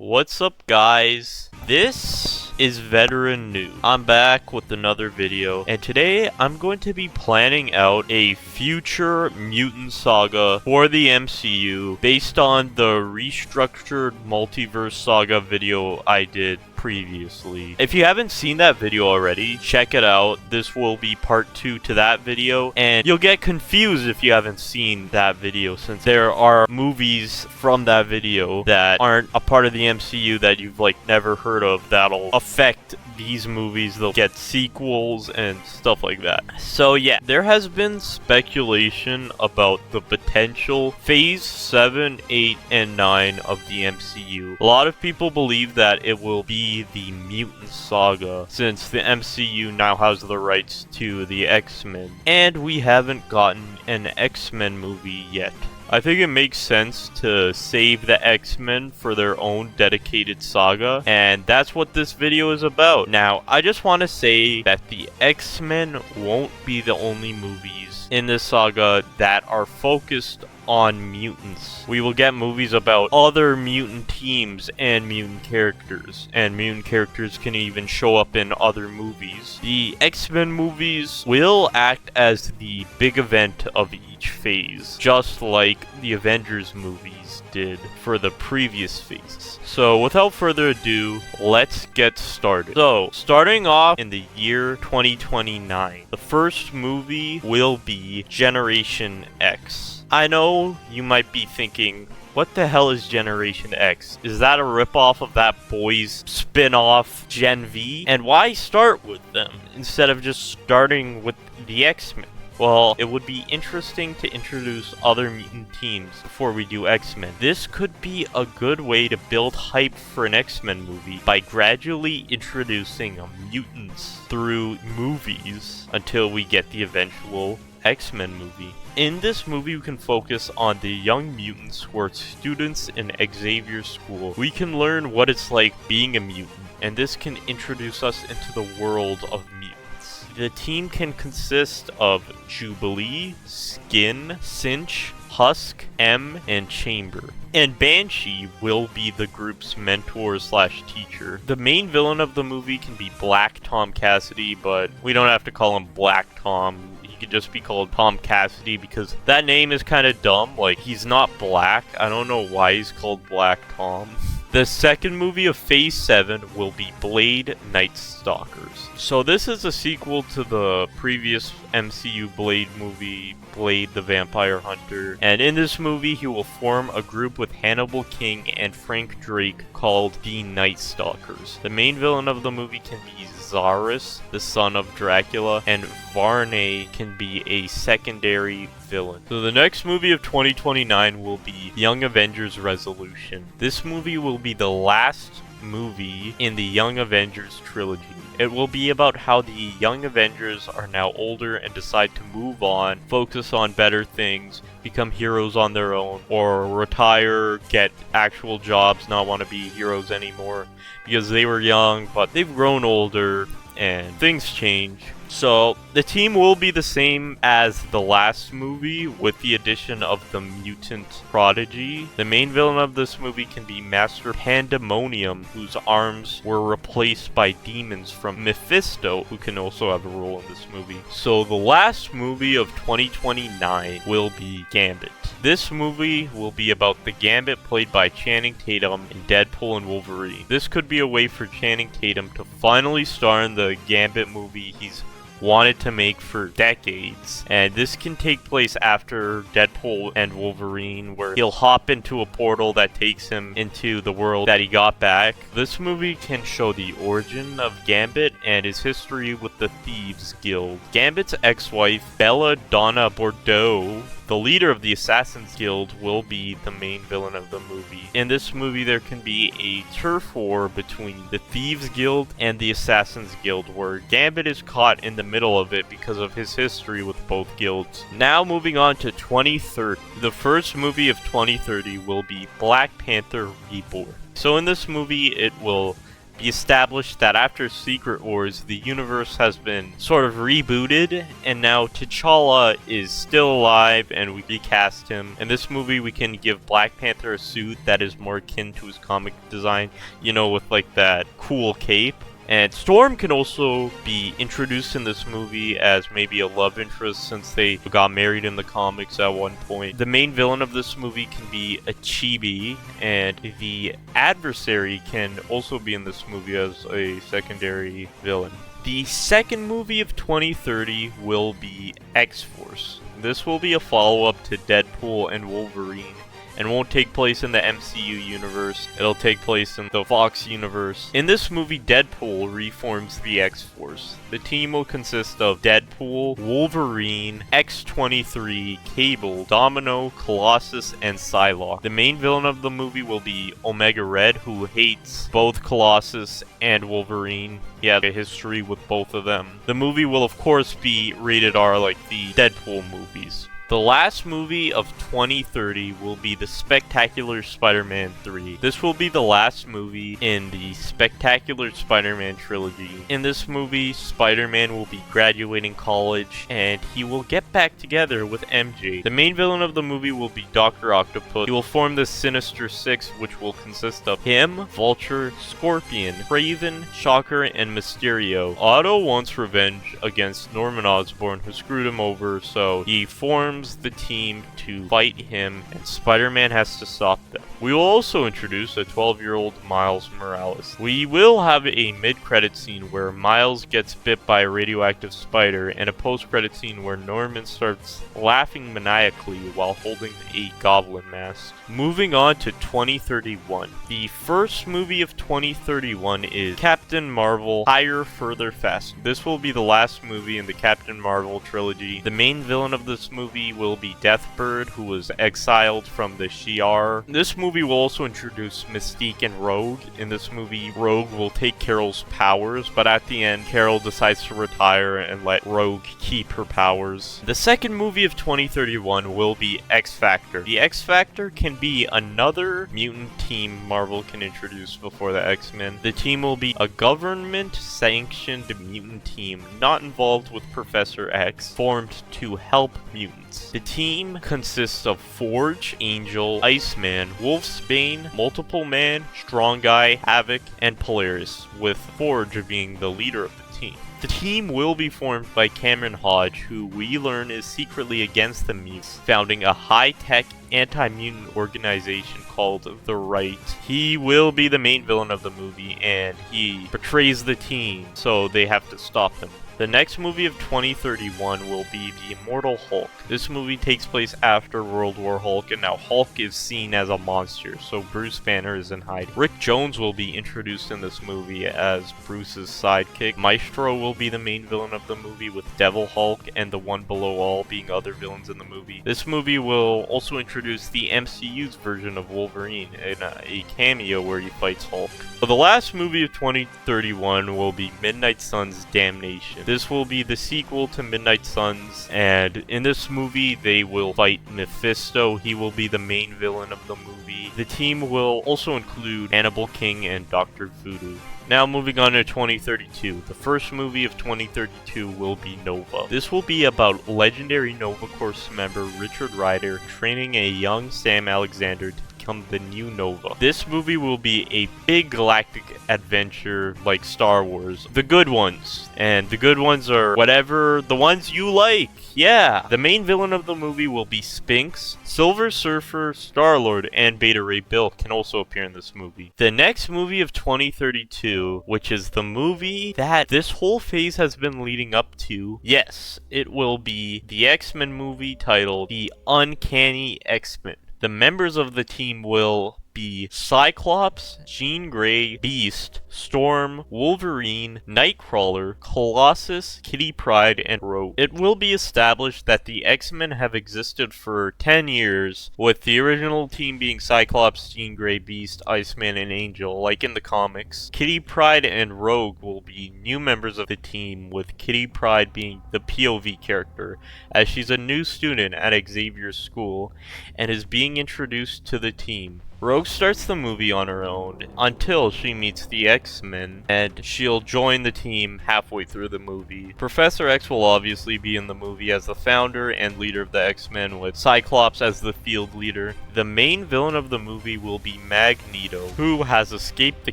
What's up, guys? This is Veteran New. I'm back with another video, and today I'm going to be planning out a future Mutant Saga for the MCU based on the Restructured Multiverse Saga video I did previously. If you haven't seen that video already, check it out. This will be part 2 to that video, and you'll get confused if you haven't seen that video, since there are movies from that video that aren't a part of the MCU that you've never heard of that'll affect these movies. They'll get sequels and stuff like that. So yeah, there has been speculation about the potential Phase 7, 8, and 9 of the MCU. A lot of people believe that it will be the Mutant Saga, since the MCU now has the rights to the X-Men, and we haven't gotten an X-Men movie yet. I think it makes sense to save the X-Men for their own dedicated saga, and that's what this video is about. Now, I just want to say that the X-Men won't be the only movies in this saga that are focused on mutants. We will get movies about other mutant teams and mutant characters can even show up in other movies. The X-Men movies will act as the big event of each phase, just like the Avengers movies did for the previous phases. So without further ado, let's get started. So, starting off in the year 2029, the first movie will be Generation X. I know you might be thinking, what the hell is Generation X? Is that a ripoff of that Boys spin-off Gen V? And why start with them instead of just starting with the X-Men? Well, it would be interesting to introduce other mutant teams before we do X-Men. This could be a good way to build hype for an X-Men movie by gradually introducing mutants through movies until we get the eventual X-Men movie. In this movie, we can focus on the young mutants who are students in Xavier's school. We can learn what it's like being a mutant, and this can introduce us into the world of mutants. The team can consist of Jubilee, Skin, Cinch, Husk, M, and Chamber. And Banshee will be the group's mentor/teacher. The main villain of the movie can be Black Tom Cassidy, but we don't have to call him Black Tom. He could just be called Tom Cassidy because that name is kind of dumb. He's not black. I don't know why he's called Black Tom. The second movie of Phase 7 will be Blade Night Stalkers. So this is a sequel to the previous MCU Blade movie, Blade the Vampire Hunter. And in this movie, he will form a group with Hannibal King and Frank Drake called the Night Stalkers. The main villain of the movie can be Zarus, the son of Dracula, and Varney can be a secondary villain. So the next movie of 2029 will be Young Avengers Resolution. This movie will be the last movie in the Young Avengers trilogy. It will be about how the Young Avengers are now older and decide to move on, focus on better things, become heroes on their own, or retire, get actual jobs, not want to be heroes anymore because they were young, but they've grown older and things change. So, the team will be the same as the last movie with the addition of the mutant prodigy. The main villain of this movie can be Master Pandemonium, whose arms were replaced by demons from Mephisto, who can also have a role in this movie. So, the last movie of 2029 will be Gambit. This movie will be about the Gambit played by Channing Tatum in Deadpool and Wolverine. This could be a way for Channing Tatum to finally star in the Gambit movie he's wanted to make for decades, and this can take place after Deadpool and Wolverine, where he'll hop into a portal that takes him into the world that he got back. This movie can show the origin of Gambit and his history with the Thieves Guild. Gambit's ex-wife, Bella Donna Bordeaux, the leader of the Assassin's Guild, will be the main villain of the movie. In this movie, there can be a turf war between the Thieves Guild and the Assassin's Guild, where Gambit is caught in the middle of it because of his history with both guilds. Now moving on to 2030. The first movie of 2030 will be Black Panther Reborn. So in this movie, it will be established that after Secret Wars, the universe has been sort of rebooted, and now T'Challa is still alive, and we recast him. In this movie, we can give Black Panther a suit that is more akin to his comic design, you know, with like that cool cape. And Storm can also be introduced in this movie as maybe a love interest since they got married in the comics at one point. The main villain of this movie can be a chibi, and the adversary can also be in this movie as a secondary villain. The second movie of 2030 will be X-Force. This will be a follow-up to Deadpool and Wolverine, and won't take place in the MCU universe. It'll take place in the Fox universe. In this movie, Deadpool reforms the X-Force. The team will consist of Deadpool, Wolverine, X-23, Cable, Domino, Colossus, and Psylocke. The main villain of the movie will be Omega Red, who hates both Colossus and Wolverine. He had a history with both of them. The movie will of course be rated R like the Deadpool movies. The last movie of 2030 will be the Spectacular Spider-Man 3. This will be the last movie in the Spectacular Spider-Man trilogy. In this movie, Spider-Man will be graduating college, and he will get back together with MJ. The main villain of the movie will be Dr. Octopus. He will form the Sinister Six, which will consist of him, Vulture, Scorpion, Kraven, Shocker, and Mysterio. Otto wants revenge against Norman Osborn, who screwed him over, so he forms the team to fight him, and Spider-Man has to stop them. We will also introduce a 12-year-old Miles Morales. We will have a mid-credit scene where Miles gets bit by a radioactive spider, and a post-credit scene where Norman starts laughing maniacally while holding a goblin mask. Moving on to 2031. The first movie of 2031 is Captain Marvel Higher, Further, Faster. This will be the last movie in the Captain Marvel trilogy. The main villain of this movie will be Deathbird, who was exiled from the Shi'ar. This movie will also introduce Mystique and Rogue. In this movie, Rogue will take Carol's powers, but at the end, Carol decides to retire and let Rogue keep her powers. The second movie of 2031 will be X-Factor. The X-Factor can be another mutant team Marvel can introduce before the X-Men. The team will be a government-sanctioned mutant team not involved with Professor X, formed to help mutants. The team consists of Forge, Angel, Iceman, Wolfsbane, Multiple Man, Strong Guy, Havoc, and Polaris, with Forge being the leader of the team. The team will be formed by Cameron Hodge, who we learn is secretly against the mutants, founding a high-tech anti-mutant organization called The Right. He will be the main villain of the movie, and he betrays the team, so they have to stop him. The next movie of 2031 will be The Immortal Hulk. This movie takes place after World War Hulk, and now Hulk is seen as a monster, so Bruce Banner is in hiding. Rick Jones will be introduced in this movie as Bruce's sidekick. Maestro will be the main villain of the movie, with Devil Hulk and the One Below All being other villains in the movie. This movie will also introduce the MCU's version of Wolverine in a cameo where he fights Hulk. So the last movie of 2031 will be Midnight Suns Damnation. This will be the sequel to Midnight Suns, and in this movie they will fight Mephisto. He will be the main villain of the movie. The team will also include Hannibal King and Dr. Voodoo. Now moving on to 2032. The first movie of 2032 will be Nova. This will be about legendary Nova Corps member Richard Rider training a young Sam Alexander to become the new Nova. This movie will be a big galactic adventure like Star Wars. The good ones. And the good ones are whatever the ones you like. Yeah. The main villain of the movie will be Spinks. Silver Surfer, Star-Lord, and Beta Ray Bill can also appear in this movie. The next movie of 2032, which is the movie that this whole phase has been leading up to, yes, it will be the X-Men movie titled The Uncanny X-Men. The members of the team will be Cyclops, Jean Grey, Beast, Storm, Wolverine, Nightcrawler, Colossus, Kitty Pryde, and Rogue. It will be established that the X-Men have existed for 10 years, with the original team being Cyclops, Jean Grey, Beast, Iceman, and Angel, like in the comics. Kitty Pryde and Rogue will be new members of the team, with Kitty Pryde being the POV character, as she's a new student at Xavier's school, and is being introduced to the team. Rogue starts the movie on her own until she meets the X-Men, and she'll join the team halfway through the movie. Professor X will obviously be in the movie as the founder and leader of the X-Men, with Cyclops as the field leader. The main villain of the movie will be Magneto, who has escaped the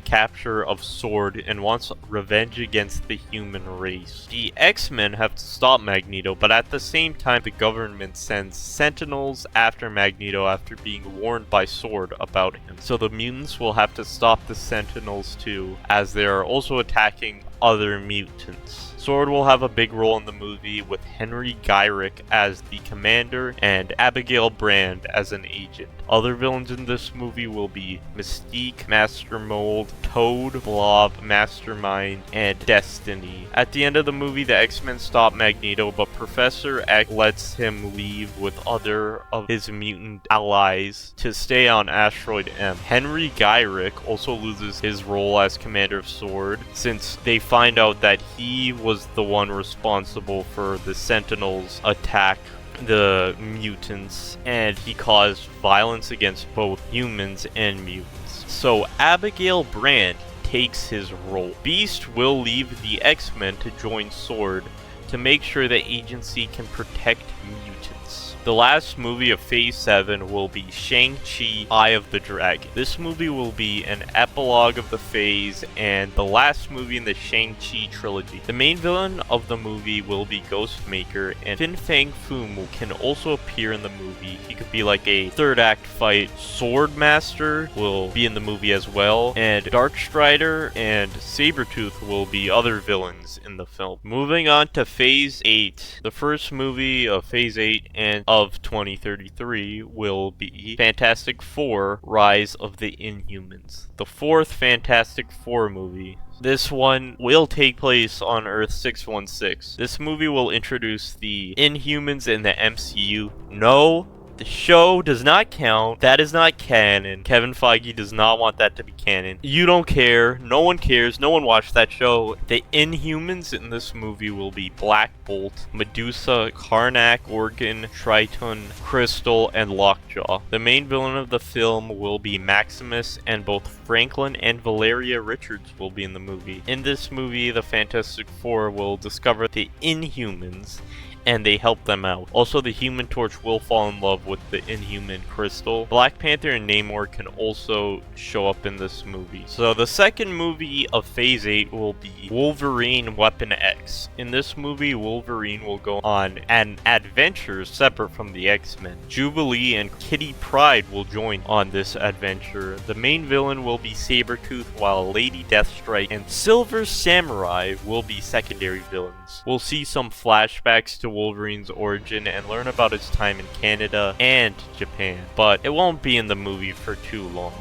capture of SWORD and wants revenge against the human race. The X-Men have to stop Magneto, but at the same time the government sends Sentinels after Magneto after being warned by SWORD about him. So the mutants will have to stop the Sentinels too, as they are also attacking other mutants. SWORD will have a big role in the movie, with Henry Gyrick as the commander and Abigail Brand as an agent. Other villains in this movie will be Mystique, Master Mold, Toad, Blob, Mastermind, and Destiny. At the end of the movie, the X-Men stop Magneto, but Professor X lets him leave with other of his mutant allies to stay on Asteroid M. Henry Gyrick also loses his role as commander of SWORD, since they find out that he was the one responsible for the Sentinels' attack the mutants, and he caused violence against both humans and mutants. So Abigail Brand takes his role. Beast will leave the X-Men to join SWORD to make sure the agency can protect mutants. The last movie of Phase 7 will be Shang-Chi, Eye of the Dragon. This movie will be an epilogue of the phase and the last movie in the Shang-Chi trilogy. The main villain of the movie will be Ghostmaker, and Fin Fang Foom can also appear in the movie. He could be like a third act fight. Swordmaster will be in the movie as well, and Darkstrider and Sabretooth will be other villains in the film. Moving on to Phase 8. The first movie of Phase 8 and of 2033 will be Fantastic Four: Rise of the Inhumans, the fourth Fantastic Four movie. This one will take place on Earth 616. This movie will introduce the Inhumans in the MCU. No, the show does not count. That is not canon. Kevin Feige does not want that to be canon. You don't care. No one cares. No one watched that show. The Inhumans in this movie will be Black Bolt, Medusa, Karnak, Organ, Triton, Crystal, and Lockjaw. The main villain of the film will be Maximus, and both Franklin and Valeria Richards will be in the movie. In this movie, the Fantastic Four will discover the Inhumans, and they help them out. Also, the Human Torch will fall in love with the Inhuman Crystal. Black Panther and Namor can also show up in this movie. So the second movie of Phase 8 will be Wolverine Weapon X. In this movie, Wolverine will go on an adventure separate from the X-Men. Jubilee and Kitty Pryde will join on this adventure. The main villain will be Sabretooth, while Lady Deathstrike and Silver Samurai will be secondary villains. We'll see some flashbacks to Wolverine's origin and learn about his time in Canada and Japan, but it won't be in the movie for too long.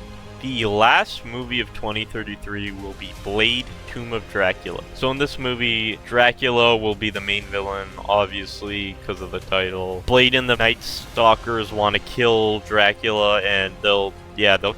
The last movie of 2033 will be Blade: Tomb of Dracula. So in this movie, Dracula will be the main villain, obviously, because of the title. Blade and the Night Stalkers want to kill Dracula, and they'll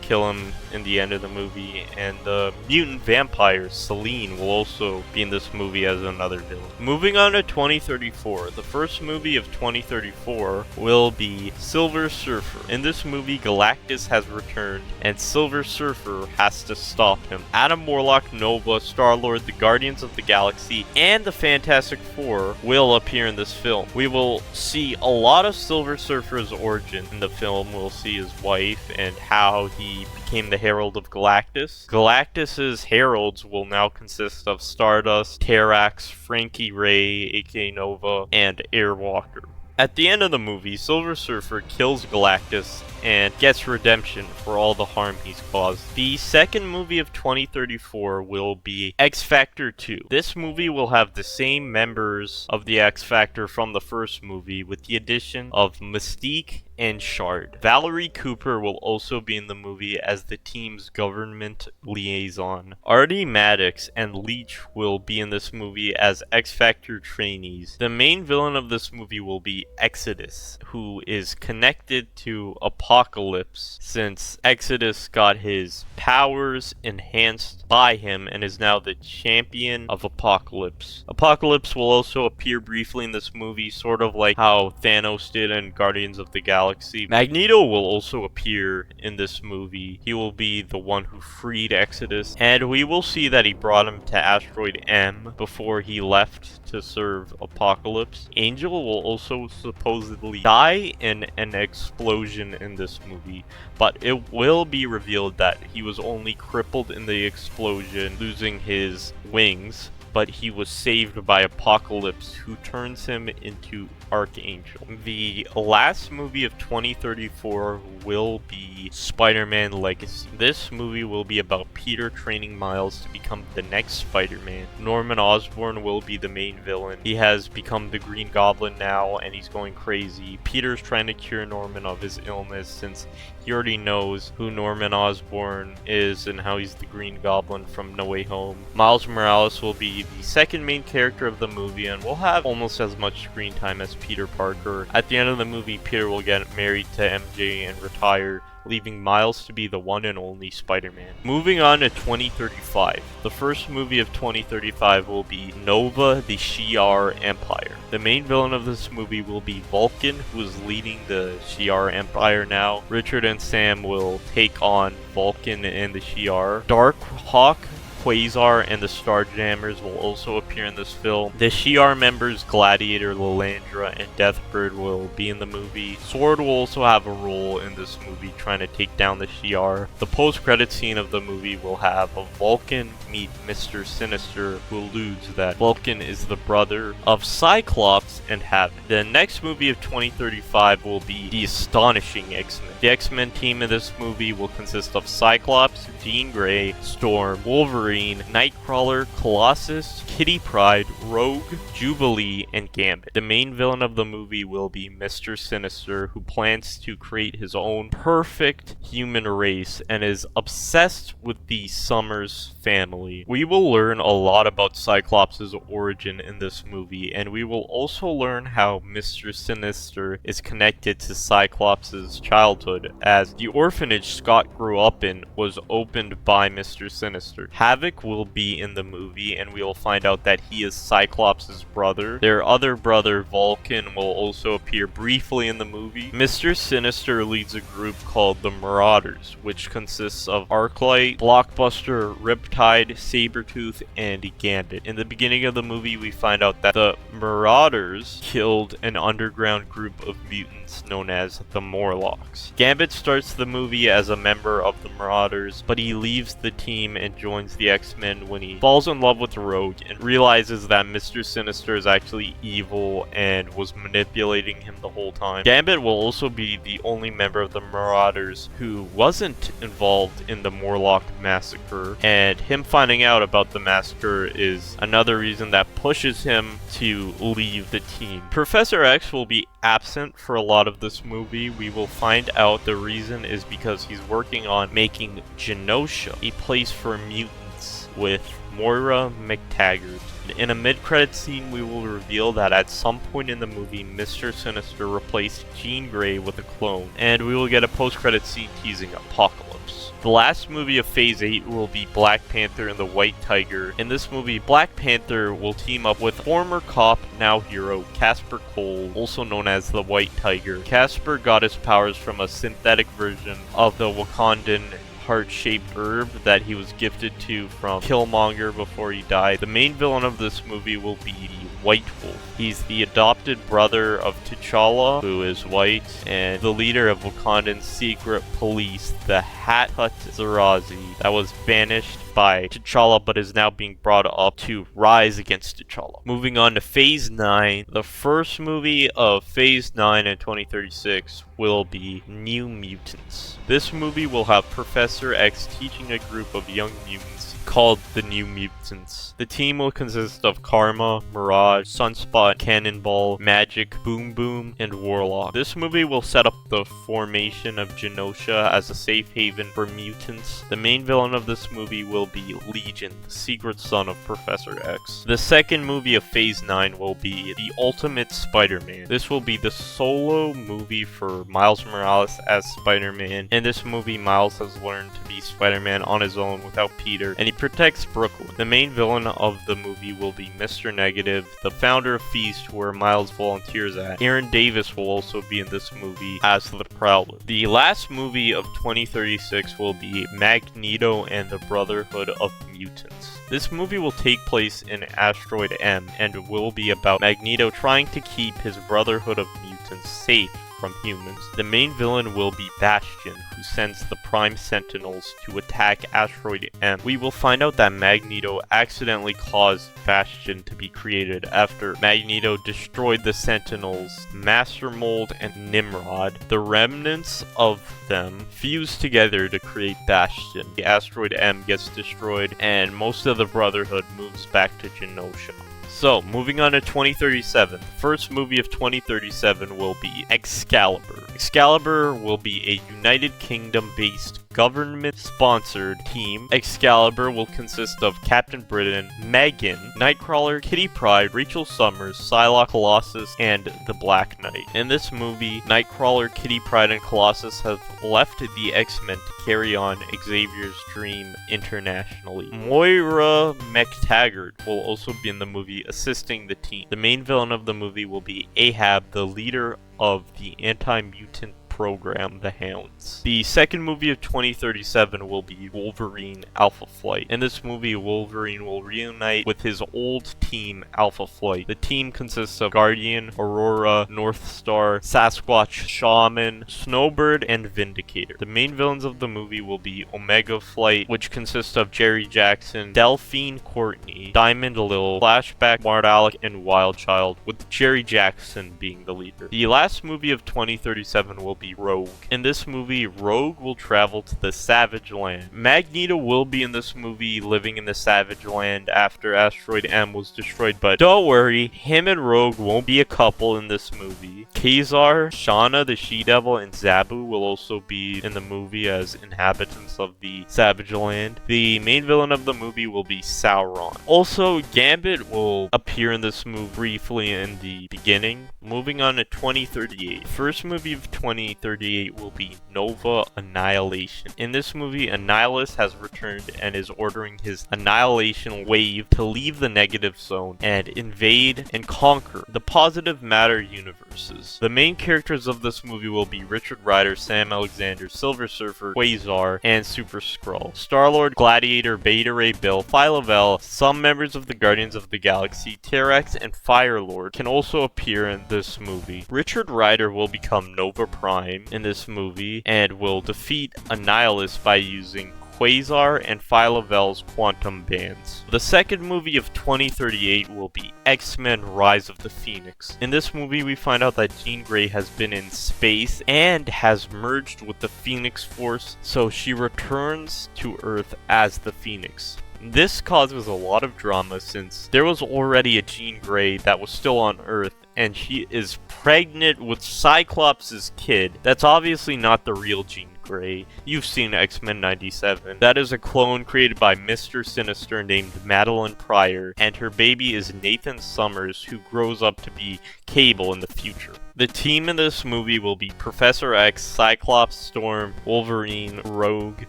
kill him in the end of the movie. And the mutant vampire, Selene, will also be in this movie as another villain. Moving on to 2034, the first movie of 2034 will be Silver Surfer. In this movie, Galactus has returned, and Silver Surfer has to stop him. Adam Warlock, Nova, Star-Lord, the Guardians of the Galaxy, and the Fantastic Four will appear in this film. We will see a lot of Silver Surfer's origin in the film. We'll see his wife and how he became the Herald of Galactus. Galactus's heralds will now consist of Stardust, Terrax, Frankie Ray, aka Nova, and Airwalker. At the end of the movie, Silver Surfer kills Galactus and gets redemption for all the harm he's caused. The second movie of 2034 will be X Factor 2. This movie will have the same members of the X Factor from the first movie, with the addition of Mystique and Shard. Valerie Cooper will also be in the movie as the team's government liaison. Artie Maddox and Leech will be in this movie as X Factor trainees. The main villain of this movie will be Exodus, who is connected to a Apocalypse, since Exodus got his powers enhanced by him and is now the champion of Apocalypse. Apocalypse will also appear briefly in this movie, sort of like how Thanos did in Guardians of the Galaxy. Magneto will also appear in this movie. He will be the one who freed Exodus, and we will see that he brought him to Asteroid M before he left to serve Apocalypse. Angel will also supposedly die in an explosion in this movie, but it will be revealed that he was only crippled in the explosion, losing his wings, but he was saved by Apocalypse, who turns him into Archangel. The last movie of 2034 will be Spider-Man Legacy. This movie will be about Peter training Miles to become the next Spider-Man. Norman Osborn will be the main villain. He has become the Green Goblin now, and he's going crazy. Peter's trying to cure Norman of his illness, since he already knows who Norman Osborn is and how he's the Green Goblin from No Way Home. Miles Morales will be the second main character of the movie and will have almost as much screen time as Peter Parker. At the end of the movie, Peter will get married to MJ and retire, leaving Miles to be the one and only Spider-Man. Moving on to 2035. The first movie of 2035 will be Nova, the Shi'ar Empire. The main villain of this movie will be Vulcan, who is leading the Shi'ar Empire now. Richard and Sam will take on Vulcan and the Shi'ar. Darkhawk, Quasar, and the Starjammers will also appear in this film. The Shi'ar members Gladiator, Lilandra, and Deathbird will be in the movie. Sword will also have a role in this movie, trying to take down the Shi'ar. The post-credit scene of the movie will have a Vulcan meet Mr. Sinister, who alludes that Vulcan is the brother of Cyclops and Havoc. The next movie of 2035 will be the Astonishing X-Men. The X-Men team in this movie will consist of Cyclops, Jean Grey, Storm, Wolverine, Nightcrawler, Colossus, Kitty Pryde, Rogue, Jubilee, and Gambit. The main villain of the movie will be Mr. Sinister, who plans to create his own perfect human race and is obsessed with the Summers family. We will learn a lot about Cyclops' origin in this movie, and we will also learn how Mr. Sinister is connected to Cyclops' childhood, as the orphanage Scott grew up in was opened by Mr. Sinister. Havoc will be in the movie, and we will find out that he is Cyclops' brother. Their other brother, Vulcan, will also appear briefly in the movie. Mr. Sinister leads a group called the Marauders, which consists of Arclight, Blockbuster, Riptide, Sabretooth, and Gambit. In the beginning of the movie, we find out that the Marauders killed an underground group of mutants known as the Morlocks. Gambit starts the movie as a member of the Marauders, but he leaves the team and joins the X-Men when he falls in love with Rogue and realizes that Mr. Sinister is actually evil and was manipulating him the whole time. Gambit will also be the only member of the Marauders who wasn't involved in the Morlock massacre, and him finding out about the massacre is another reason that pushes him to leave the team. Professor X will be absent for a lot of this movie. We will find out the reason is because he's working on making Genosha, a place for mutants, with Moira McTaggart. In a mid-credit scene, we will reveal that at some point in the movie, Mr. Sinister replaced Jean Grey with a clone, and we will get a post-credit scene teasing Apocalypse. The last movie of Phase 8 will be Black Panther and the White Tiger. In this movie, Black Panther will team up with former cop, now hero, Casper Cole, also known as the White Tiger. Casper got his powers from a synthetic version of the Wakandan heart-shaped herb that he was gifted to from Killmonger before he died. The main villain of this movie will be the White Wolf. He's the adopted brother of T'Challa, who is white, and the leader of Wakandan's secret police, the Hat-Hut Zarazi, that was banished by T'Challa but is now being brought up to rise against T'Challa. Moving on to Phase 9, the first movie of Phase 9 in 2036 will be New Mutants. This movie will have Professor X teaching a group of young mutants called the New Mutants. The team will consist of Karma, Mirage, Sunspot, Cannonball, Magic, Boom Boom, and Warlock. This movie will set up the formation of Genosha as a safe haven for mutants. The main villain of this movie will be Legion, the secret son of Professor X. The second movie of Phase 9 will be The Ultimate Spider-Man. This will be the solo movie for Miles Morales as Spider-Man. In this movie, Miles has learned to be Spider-Man on his own without Peter, and he protects Brooklyn. The main villain of the movie will be Mr. Negative, the founder of Feast, where Miles volunteers at. Aaron Davis will also be in this movie as the Prowler. The last movie of 2036 will be Magneto and the Brotherhood of Mutants. This movie will take place in Asteroid M and will be about Magneto trying to keep his Brotherhood of Mutants safe from humans. The main villain will be Bastion, who sends the Prime Sentinels to attack Asteroid M. We will find out that Magneto accidentally caused Bastion to be created after Magneto destroyed the Sentinels, Master Mold, and Nimrod. The remnants of them fuse together to create Bastion. The Asteroid M gets destroyed, and most of the Brotherhood moves back to Genosha. So, moving on to 2037, the first movie of 2037 will be Excalibur. Excalibur will be a United Kingdom-based government-sponsored team. Excalibur will consist of Captain Britain, Megan, Nightcrawler, Kitty Pryde, Rachel Summers, Psylocke, Colossus, and the Black Knight. In this movie, Nightcrawler, Kitty Pryde, and Colossus have left the X-Men to carry on Xavier's dream internationally. Moira McTaggart will also be in the movie assisting the team. The main villain of the movie will be Ahab, the leader of the anti-mutant program, the Hounds. The second movie of 2037 will be Wolverine Alpha Flight. In this movie, Wolverine will reunite with his old team, Alpha Flight. The team consists of Guardian, Aurora, Northstar, Sasquatch, Shaman, Snowbird, and Vindicator. The main villains of the movie will be Omega Flight, which consists of Jerry Jackson, Delphine Courtney, Diamond Lil, Flashback, Mart Alec, and Wildchild, with Jerry Jackson being the leader. The last movie of 2037 will be Rogue. In this movie, Rogue will travel to the Savage Land. Magneto will be in this movie living in the Savage Land after Asteroid M was destroyed, but don't worry, him and Rogue won't be a couple in this movie. Kazar, Shauna the She-Devil, and Zabu will also be in the movie as inhabitants of the Savage Land. The main villain of the movie will be Sauron. Also, Gambit will appear in this movie briefly in the beginning. Moving on to 2038. First movie of 2038 will be Nova Annihilation. In this movie, Annihilus has returned and is ordering his Annihilation wave to leave the negative zone and invade and conquer the positive matter universes. The main characters of this movie will be Richard Rider, Sam Alexander, Silver Surfer, Quasar, and Super Skrull. Star-Lord, Gladiator, Beta Ray Bill, Phyla-Vell, some members of the Guardians of the Galaxy, T-Rex, and Firelord can also appear in this movie. Richard Rider will become Nova Prime in this movie and will defeat Annihilus by using Quasar and Phyla-Vell's quantum bands. The second movie of 2038 will be X-Men Rise of the Phoenix. In this movie, we find out that Jean Grey has been in space and has merged with the Phoenix Force, so she returns to Earth as the Phoenix. This causes a lot of drama since there was already a Jean Grey that was still on Earth, and she is pregnant with Cyclops' kid. That's obviously not the real Jean Grey. You've seen X-Men 97. That is a clone created by Mr. Sinister named Madeline Pryor, and her baby is Nathan Summers, who grows up to be Cable in the future. The team in this movie will be Professor X, Cyclops, Storm, Wolverine, Rogue,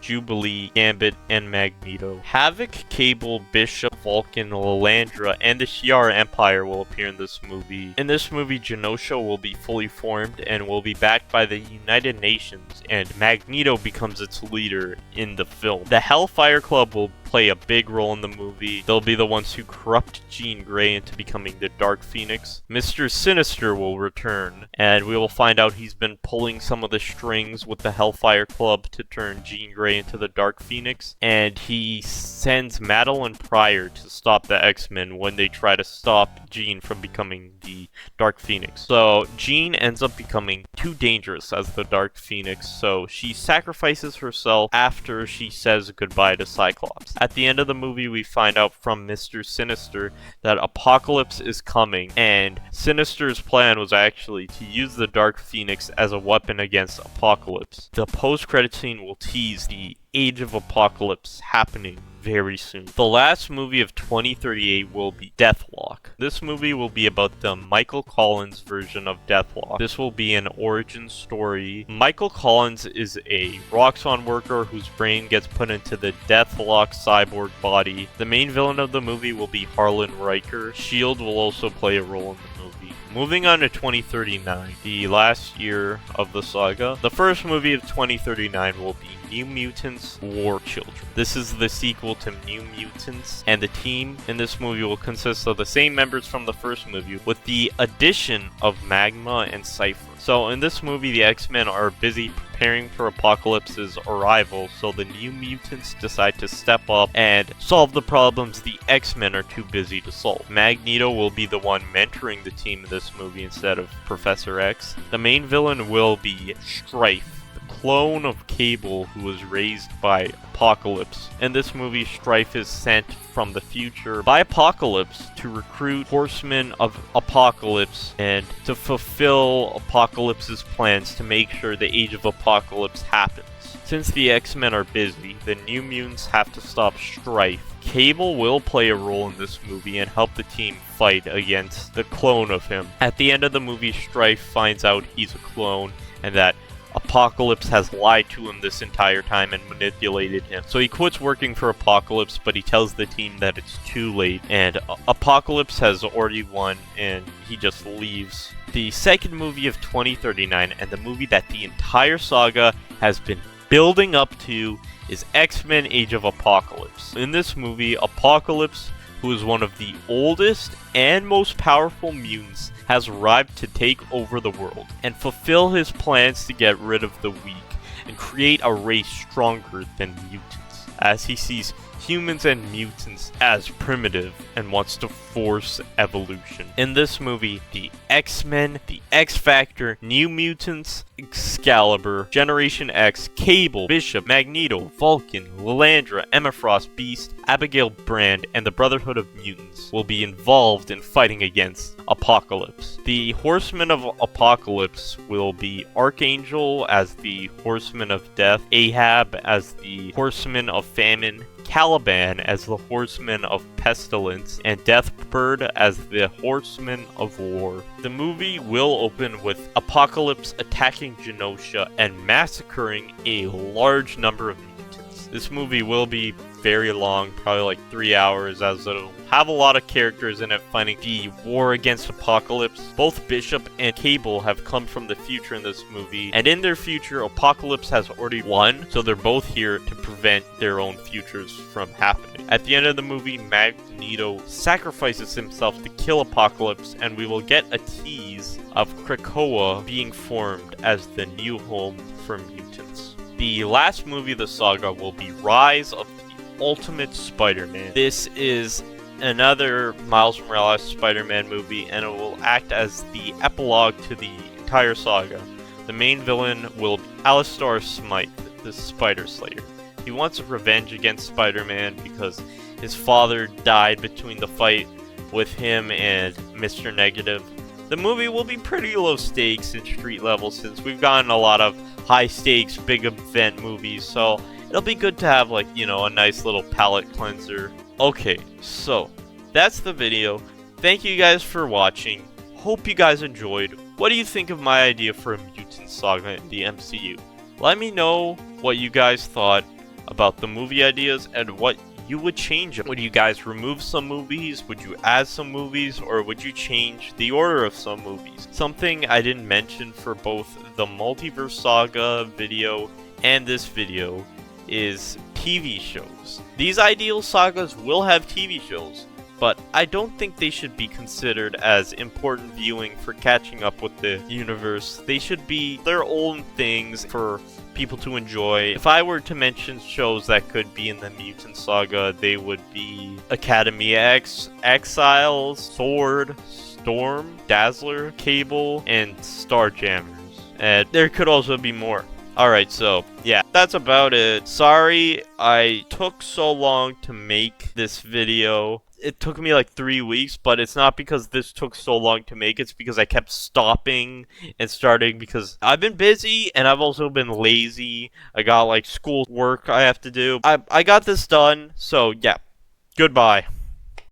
Jubilee, Gambit, and Magneto. Havoc, Cable, Bishop, Vulcan, Lilandra, and the Shi'ar Empire will appear in this movie. In this movie, Genosha will be fully formed and will be backed by the United Nations, and Magneto becomes its leader in the film. The Hellfire Club will play a big role in the movie. They'll be the ones who corrupt Jean Grey into becoming the Dark Phoenix. Mr. Sinister will return, and we will find out he's been pulling some of the strings with the Hellfire Club to turn Jean Grey into the Dark Phoenix, and he sends Madeline Pryor to stop the X-Men when they try to stop Jean from becoming the Dark Phoenix. So Jean ends up becoming too dangerous as the Dark Phoenix, so she sacrifices herself after she says goodbye to Cyclops. At the end of the movie, we find out from Mr. Sinister that Apocalypse is coming, and Sinister's plan was actually to use the Dark Phoenix as a weapon against Apocalypse. The post-credit scene will tease the Age of Apocalypse happening very soon. The last movie of 2038 will be Deathlock. This movie will be about the Michael Collins version of Deathlock. This will be an origin story. Michael Collins is a Roxxon worker whose brain gets put into the Deathlock cyborg body. The main villain of the movie will be Harlan Riker. S.H.I.E.L.D. will also play a role in the movie. Moving on to 2039, the last year of the saga. The first movie of 2039 will be New Mutants War Children. This is the sequel to New Mutants, and the team in this movie will consist of the same members from the first movie with the addition of Magma and Cypher. So in this movie, the X-Men are busy preparing for Apocalypse's arrival, so the New Mutants decide to step up and solve the problems the X-Men are too busy to solve. Magneto will be the one mentoring the team in this movie instead of Professor X. The main villain will be Strife, clone of Cable who was raised by Apocalypse. In this movie, Strife is sent from the future by Apocalypse to recruit Horsemen of Apocalypse and to fulfill Apocalypse's plans to make sure the Age of Apocalypse happens. Since the X-Men are busy, the New Mutants have to stop Strife. Cable will play a role in this movie and help the team fight against the clone of him. At the end of the movie, Strife finds out he's a clone and that Apocalypse has lied to him this entire time and manipulated him. So he quits working for Apocalypse, but he tells the team that it's too late, and Apocalypse has already won, and he just leaves. The second movie of 2039, and the movie that the entire saga has been building up to, is X-Men Age of Apocalypse. In this movie, Apocalypse, who is one of the oldest and most powerful mutants, has arrived to take over the world and fulfill his plans to get rid of the weak and create a race stronger than mutants, as he sees humans and mutants as primitive and wants to force evolution. In this movie, the X-Men, the X-Factor, New Mutants, Excalibur, Generation X, Cable, Bishop, Magneto, Vulcan, Lilandra, Emma Frost, Beast, Abigail Brand, and the Brotherhood of Mutants will be involved in fighting against Apocalypse. The Horsemen of Apocalypse will be Archangel as the Horseman of Death, Ahab as the Horseman of Famine, Caliban as the Horseman of Pestilence, and Deathbird as the Horseman of War. The movie will open with Apocalypse attacking Genosha and massacring a large number of mutants. This movie will be very long, probably like 3 hours, as it'll have a lot of characters in it fighting the war against Apocalypse. Both Bishop and Cable have come from the future in this movie, and in their future, Apocalypse has already won, so they're both here to prevent their own futures from happening. At the end of the movie, Magneto sacrifices himself to kill Apocalypse, and we will get a tease of Krakoa being formed as the new home for mutants. The last movie of the saga will be Rise of the Ultimate Spider-Man. This is another Miles Morales Spider-Man movie, and it will act as the epilogue to the entire saga. The main villain will be Alistar Smythe, the Spider Slayer. He wants revenge against Spider-Man because his father died between the fight with him and Mr. Negative. The movie will be pretty low stakes and street level since we've gotten a lot of high stakes, big event movies, so it'll be good to have, like, you know, a nice little palate cleanser. Okay, so that's the video. Thank you guys for watching. Hope you guys enjoyed. What do you think of my idea for a Mutant Saga in the MCU? Let me know what you guys thought about the movie ideas and what you would change. Would you guys remove some movies? Would you add some movies? Or would you change the order of some movies? Something I didn't mention for both the Multiverse Saga video and this video is TV shows. These ideal sagas will have TV shows, but I don't think they should be considered as important viewing for catching up with the universe. They should be their own things for people to enjoy. If I were to mention shows that could be in the Mutant Saga, they would be Academy X, Exiles, Sword, Storm, Dazzler, Cable, and Starjammers. And there could also be more. Alright, so, yeah, that's about it. Sorry I took so long to make this video. It took me like 3 weeks, but it's not because this took so long to make. It's because I kept stopping and starting because I've been busy and I've also been lazy. I got like school work I have to do. I got this done, so yeah, goodbye.